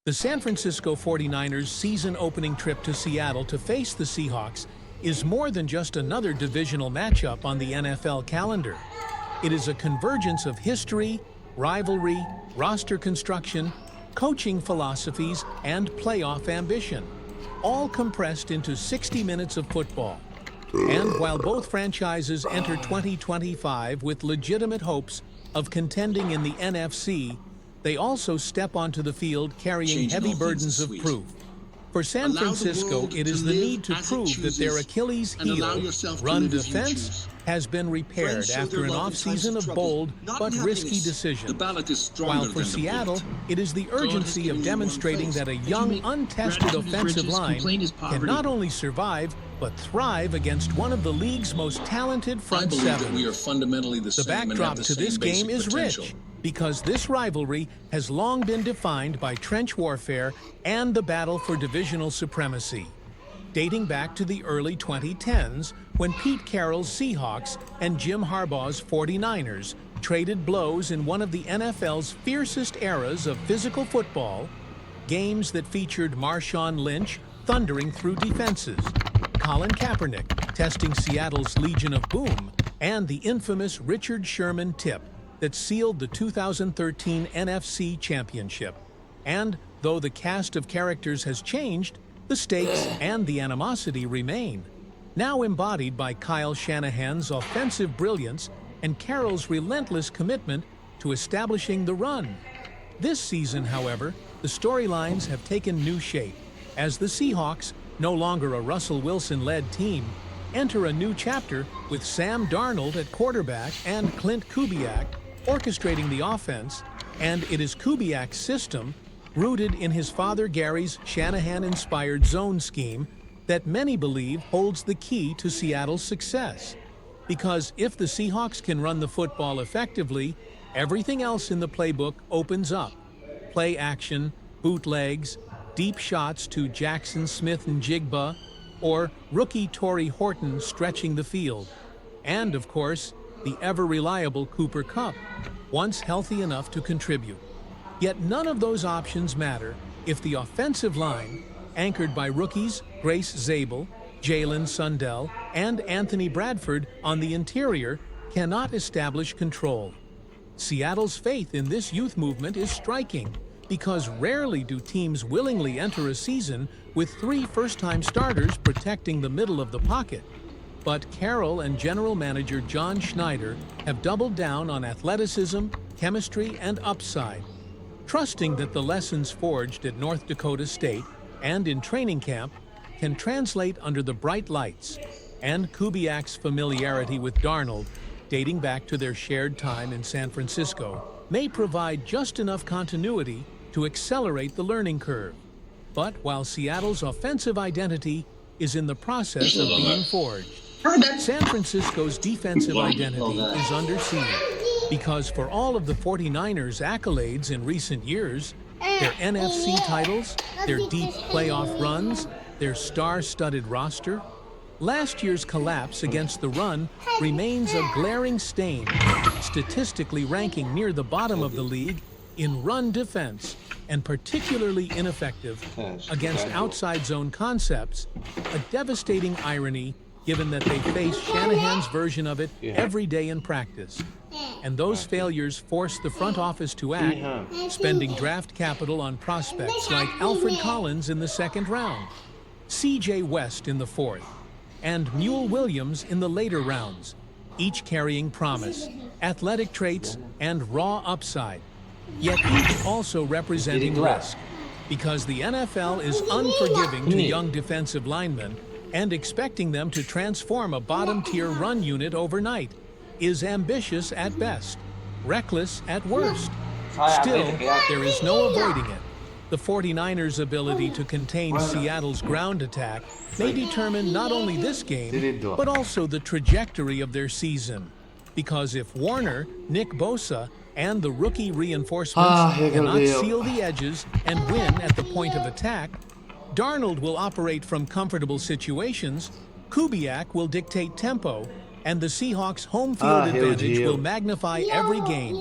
The San Francisco 49ers' season-opening trip to Seattle to face the Seahawks is more than just another divisional matchup on the NFL calendar. It is a convergence of history, rivalry, roster construction, coaching philosophies, and playoff ambition, all compressed into 60 minutes of football. And while both franchises enter 2025 with legitimate hopes of contending in the NFC, they also step onto the field carrying heavy burdens of proof. For San Francisco, it is the need to prove that their Achilles heel, run defense, has been repaired after an offseason of bold but risky decisions. While for Seattle, it is the urgency of demonstrating that a young, untested offensive line can not only survive, but thrive against one of the league's most talented front seven. The backdrop to this game is rich, because this rivalry has long been defined by trench warfare and the battle for divisional supremacy. Dating back to the early 2010s, when Pete Carroll's Seahawks and Jim Harbaugh's 49ers traded blows in one of the NFL's fiercest eras of physical football, games that featured Marshawn Lynch thundering through defenses, Colin Kaepernick testing Seattle's Legion of Boom, and the infamous Richard Sherman tip that sealed the 2013 NFC Championship. And though the cast of characters has changed, the stakes and the animosity remain, now embodied by Kyle Shanahan's offensive brilliance and Carroll's relentless commitment to establishing the run. This season, however, the storylines have taken new shape, as the Seahawks, no longer a Russell Wilson-led team, enter a new chapter with Sam Darnold at quarterback and Clint Kubiak orchestrating the offense, and it is Kubiak's system, rooted in his father Gary's Shanahan-inspired zone scheme, that many believe holds the key to Seattle's success. Because if the Seahawks can run the football effectively, everything else in the playbook opens up. Play action, bootlegs, deep shots to Jackson Smith and Jigba, or rookie Torrey Horton stretching the field. And, of course, the ever-reliable Cooper Kupp, once healthy enough to contribute. Yet none of those options matter if the offensive line, anchored by rookies Grace Zabel, Jalen Sundell, and Anthony Bradford on the interior, cannot establish control. Seattle's faith in this youth movement is striking, because rarely do teams willingly enter a season with three first-time starters protecting the middle of the pocket. But Carroll and general manager John Schneider have doubled down on athleticism, chemistry, and upside, trusting that the lessons forged at North Dakota State and in training camp can translate under the bright lights. And Kubiak's familiarity with Darnold, dating back to their shared time in San Francisco, may provide just enough continuity to accelerate the learning curve. But while Seattle's offensive identity is in the process of being forged, San Francisco's defensive identity is under siege, because for all of the 49ers' accolades in recent years, their NFC titles, their deep playoff runs, their star-studded roster, last year's collapse against the run remains a glaring stain, statistically ranking near the bottom of the league in run defense, and particularly ineffective against outside zone concepts, a devastating irony given that they face Shanahan's version of it every day in practice. And those failures force the front office to act, spending draft capital on prospects like Alfred Collins in the second round, C.J. West in the fourth, and Mule Williams in the later rounds, each carrying promise, athletic traits, and raw upside, yet each also representing risk, because the NFL is unforgiving to young defensive linemen, and expecting them to transform a bottom-tier run unit overnight is ambitious at best, reckless at worst. Still, there is no avoiding it. The 49ers' ability to contain Seattle's ground attack may determine not only this game, but also the trajectory of their season. Because if Warner, Nick Bosa, and the rookie reinforcements cannot seal the edges and win at the point of attack, Darnold will operate from comfortable situations, Kubiak will dictate tempo, and the Seahawks' home field advantage will magnify every game.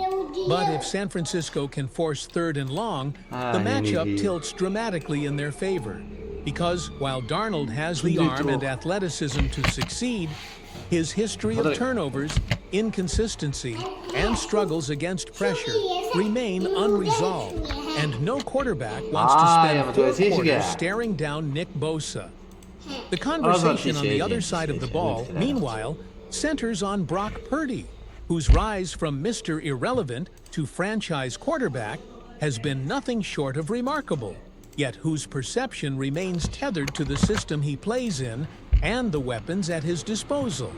But if San Francisco can force 3rd and long, the matchup tilts dramatically in their favor. Because while Darnold has the arm and athleticism to succeed, his history of turnovers, inconsistency, and struggles against pressure remain unresolved, and no quarterback wants to spend 4 quarters staring down Nick Bosa. The conversation on the other side of the ball, meanwhile, centers on Brock Purdy, whose rise from Mr. Irrelevant to franchise quarterback has been nothing short of remarkable, yet whose perception remains tethered to the system he plays in and the weapons at his disposal.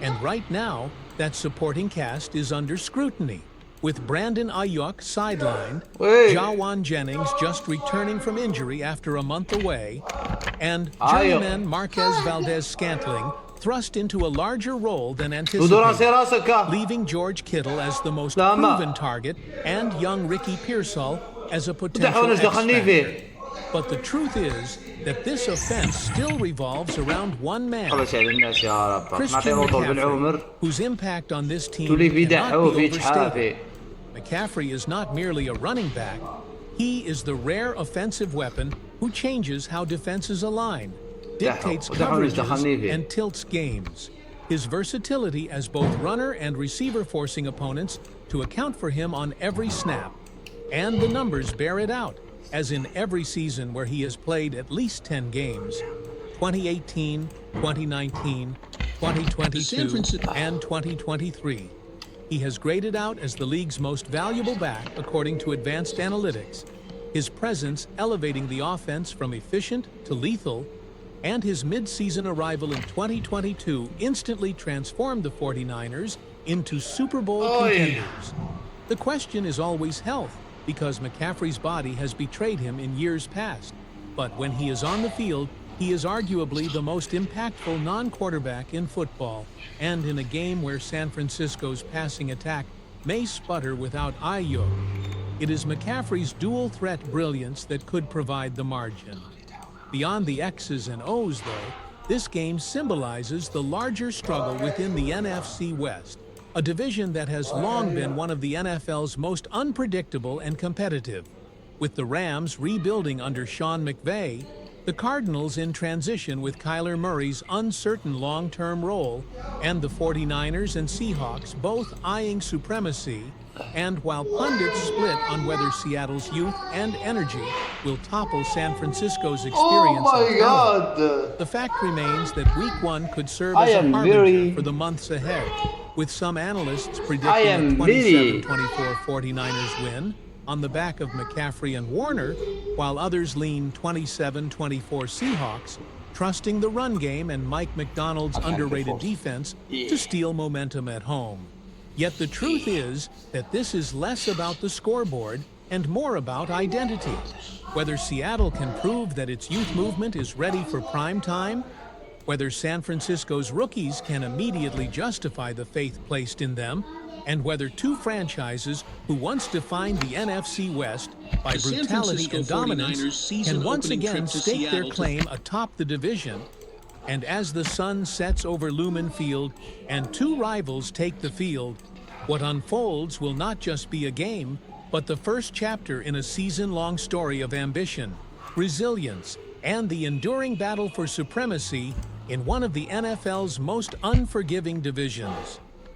And right now, that supporting cast is under scrutiny, with Brandon Ayuk sidelined, Jawan Jennings just returning from injury after a month away, and journeyman Marquez Valdez-Scantling thrust into a larger role than anticipated, leaving George Kittle as the most proven target and young Ricky Pearsall as a potential X-factor. But the truth is that this offense still revolves around one man, Christian McCaffrey, whose impact on this team cannot be overstated. McCaffrey is not merely a running back, he is the rare offensive weapon who changes how defenses align, dictates coverages, and tilts games. His versatility as both runner and receiver forcing opponents to account for him on every snap. And the numbers bear it out, as in every season where he has played at least 10 games, 2018, 2019, 2022, and 2023. He has graded out as the league's most valuable back according to advanced analytics, his presence elevating the offense from efficient to lethal, and his mid-season arrival in 2022 instantly transformed the 49ers into Super Bowl contenders. The question is always health, because McCaffrey's body has betrayed him in years past. But when he is on the field, he is arguably the most impactful non-quarterback in football, and in a game where San Francisco's passing attack may sputter without Ayuk, it is McCaffrey's dual-threat brilliance that could provide the margin. Beyond the X's and O's, though, this game symbolizes the larger struggle within the NFC West, a division that has long been one of the NFL's most unpredictable and competitive. With the Rams rebuilding under Sean McVay, the Cardinals in transition with Kyler Murray's uncertain long-term role, and the 49ers and Seahawks both eyeing supremacy, and while pundits split on whether Seattle's youth and energy will topple San Francisco's experience, the fact remains that Week 1 could serve as a harbinger for the months ahead, with some analysts predicting a 27-24 49ers win on the back of McCaffrey and Warner, while others lean 27-24 Seahawks, trusting the run game and Mike McDonald's underrated defense to steal momentum at home. Yet the truth is that this is less about the scoreboard and more about identity. Whether Seattle can prove that its youth movement is ready for prime time, whether San Francisco's rookies can immediately justify the faith placed in them, and whether two franchises who once defined the NFC West by brutality and dominance can once again stake their claim atop the division. And as the sun sets over Lumen Field and two rivals take the field, what unfolds will not just be a game, but the first chapter in a season-long story of ambition, resilience, and the enduring battle for supremacy in one of the NFL's most unforgiving divisions.